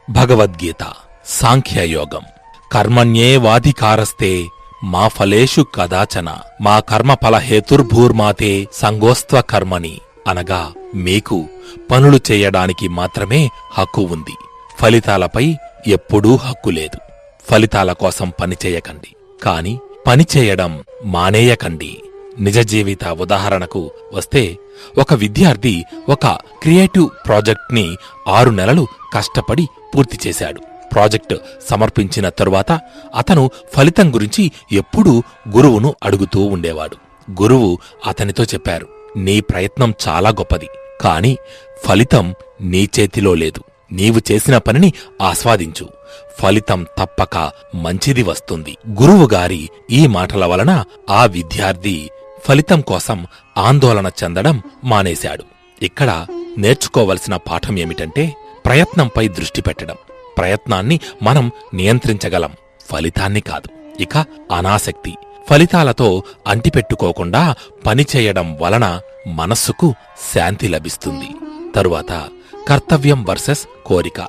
భగవద్గీత సాంఖ్యయోగం. కర్మణ్యేవాధికారస్తే మా ఫలేషు కదాచన మా కర్మఫల హేతుర్భూర్మాతే సంగోస్త్వ కర్మణి. అనగా మీకు పనులు చేయడానికి మాత్రమే హక్కు ఉంది, ఫలితాలపై ఎప్పుడూ హక్కు లేదు. ఫలితాల కోసం పనిచేయకండి, కాని పనిచేయడం మానేయకండి. నిజ జీవిత ఉదాహరణకు వస్తే, ఒక విద్యార్థి ఒక క్రియేటివ్ ప్రాజెక్ట్ని 6 నెలలు కష్టపడి పూర్తి చేశాడు. ప్రాజెక్టు సమర్పించిన తరువాత అతను ఫలితం గురించి ఎప్పుడూ గురువును అడుగుతూ ఉండేవాడు. గురువు అతనితో చెప్పారు, నీ ప్రయత్నం చాలా గొప్పది, కాని ఫలితం నీ చేతిలో లేదు. నీవు చేసిన పనిని ఆస్వాదించు, ఫలితం తప్పక మంచిది వస్తుంది. గురువుగారి ఈ మాటల వలన ఆ విద్యార్థి ఫలితం కోసం ఆందోళన చెందడం మానేశాడు. ఇక్కడ నేర్చుకోవలసిన పాఠం ఏమిటంటే, ప్రయత్నంపై దృష్టి పెట్టడం. ప్రయత్నాన్ని మనం నియంత్రించగలం, ఫలితాన్ని కాదు. ఇక అనాసక్తి. ఫలితాలతో అంటిపెట్టుకోకుండా పనిచేయడం వలన మనస్సుకు శాంతి లభిస్తుంది. తరువాత కర్తవ్యం వర్సెస్ కోరిక.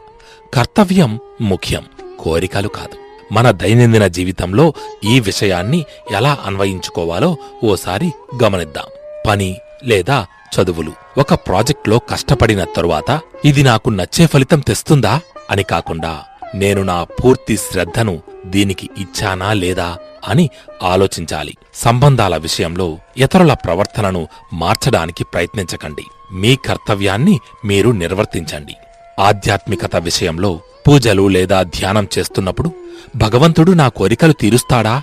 కర్తవ్యం ముఖ్యం, కోరికలు కాదు. మన దైనందిన జీవితంలో ఈ విషయాన్ని ఎలా అన్వయించుకోవాలో ఓసారి గమనిద్దాం. పని లేదా చదువులు. ఒక ప్రాజెక్ట్లో కష్టపడిన తరువాత ఇది నాకు నచ్చే ఫలితం తెస్తుందా అని కాకుండా, నేను నా పూర్తి శ్రద్ధను దీనికి ఇచ్చానా లేదా అని ఆలోచించాలి. సంబంధాల విషయంలో ఇతరుల ప్రవర్తనను మార్చడానికి ప్రయత్నించకండి, మీ కర్తవ్యాన్ని మీరు నిర్వర్తించండి. ఆధ్యాత్మికత విషయంలో పూజలు లేదా ధ్యానం చేస్తున్నప్పుడు భగవంతుడు నా కోరికలు తీరుస్తాడా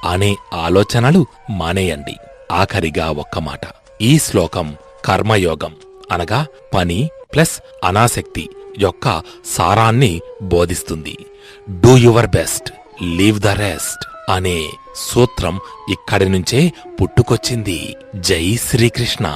అనే ఆలోచనలు మానేయండి. ఆఖరిగా ఒక్క మాట. ఈ శ్లోకం కర్మయోగం అనగా పని ప్లస్ అనాసక్తి యొక్క సారాన్ని బోధిస్తుంది. Do your best, leave the rest అనే సూత్రం ఇక్కడి నుంచే పుట్టుకొచ్చింది. జై శ్రీకృష్ణ.